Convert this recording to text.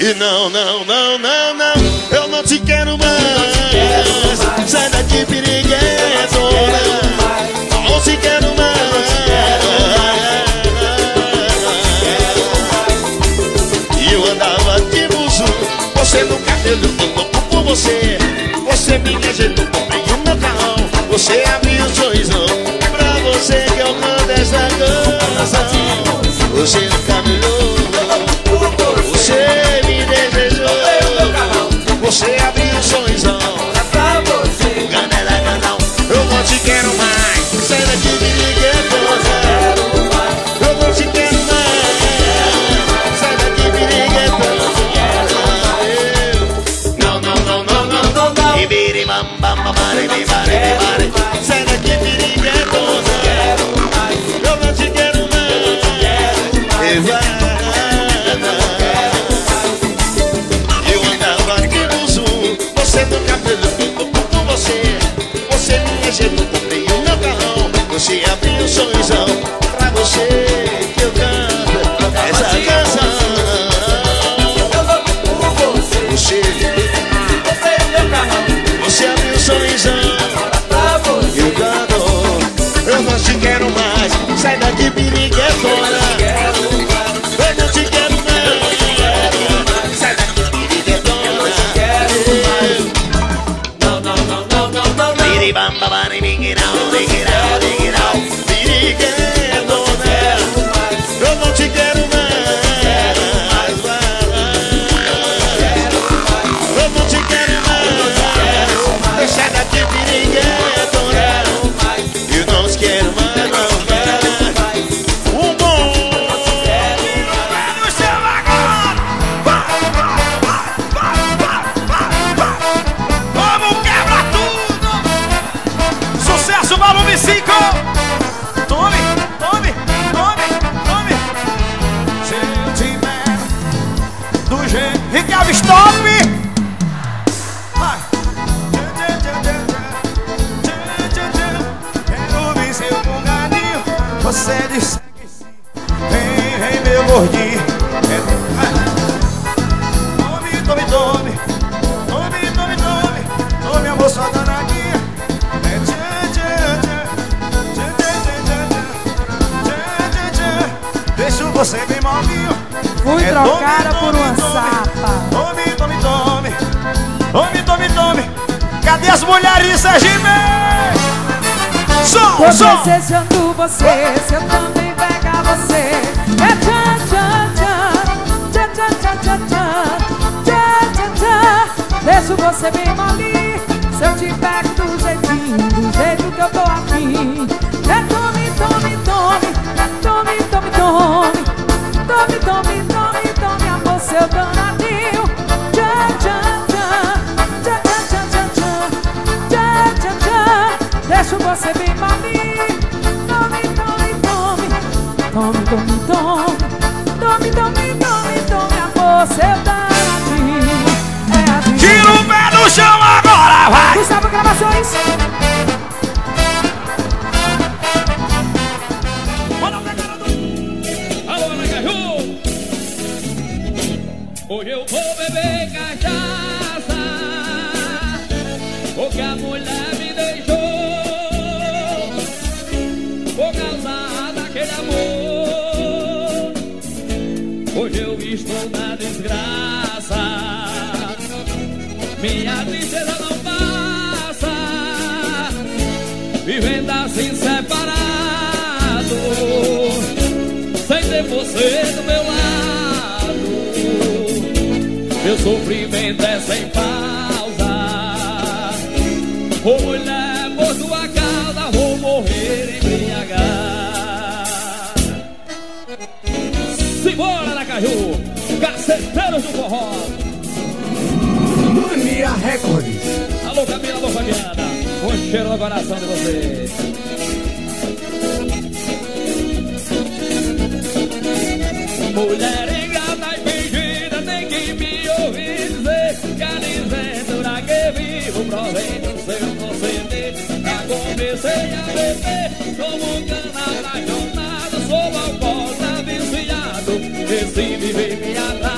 E não, não, não, não, não, eu não te quero mais. Sai daqui, piriguetona. Não te quero mais. E eu andava de buzo, você no cabelo, eu louco por você. Você me ajeitou, comprei o meu carrão. Você abriu o sorrisão, pra você que eu canto essa canção. Você no cabelo, você me desejou. Você abriu o sorrisão, pra você, canela, canal. Eu não te quero mais. Sai daqui, piriguetona. Eu não te quero mais. Sai daqui, piriguetona. Não, não, não, não, não, não, não. Ibiri, bam, bam, bam, bari, bari, bari. Sai daqui, piriguetona. Eu não te quero mais. E vai. Eu andava de buzo, você no cabelo, eu louco por você. Você me ajeitou, comprei o meu carrão. Você abriu um sorrisão, pra você que eu canto essa canção. Eu louco por você. Você comprei o meu carrão. Você abriu um sorrisão, pra você eu canto. Eu não te quero mais. Sai daqui, piriguetona. Eu não te quero mais. Sai daqui, piriguetona. Não, não, não, não, não, não, não. Piribamba, bari, biguirau, biguirau, biguirau. Piriguetona. Eu não te quero mais. Eu não te quero mais. Sai daqui, piriguetona. Eu não te quero mais. Volume 5. Tome, tome, tome, tome. Se eu tiver do jeito Ricardo, stop. Vai. Quero ver seu bugadinho. Você disse que sim. Vem, meu gordinho. Tome, tome, tome. Tome, tome, tome. Tome, amor, só danadinha. Deixo você bem molinho. Fui trocada por uma sapa. Tome, tome, tome. Tome, tome, tome. Cadê as mulheres de Sergipe? Som, tô som. desejando você, se eu também pegar você. É tchan, tchan, tchan. Tchan, tchan, tchan, tchan, tchan. Tchan, tchan, tchan. Deixo você bem molinho. Se eu te pego do jeitinho, do jeito que eu tô afim. É tome, tome, tome. Tome, tome, tome. Tome, tome, tome, tome, amor, seu danadinho. Tchan, tchan, tchan. Tchan, tchan, tchan, tchan. Tchan, tchan, tchan. Deixo você bem malinho. Tome, tome, tome. Tome, tome, tome. Tome, tome, tome, tome, amor, seu danadinho. É assim. Tira o pé do chão agora, vai. Gustavo Gravações. Hoje eu vou beber cachaça, porque a mulher me deixou, por causa daquele amor. Hoje eu estou na desgraça, minha tristeza não passa, vivendo assim separado, sem ter você do meu lado. Meu sofrimento é sem pausa. Ô mulher, por tua causa vou morrer embriagado. Simbora, Aracaju, Caceteiros do Forró. Mania Records. Alô, Camila, alô, Fabiana. Um cheiro no coração de vocês. Mulher engana e fingida tem que me ouvir dizer que a desventura que vivo provém do seu proceder. Já comecei a beber como um cana apaixonado, sou alcoólatra viciado, esse viver me atrás.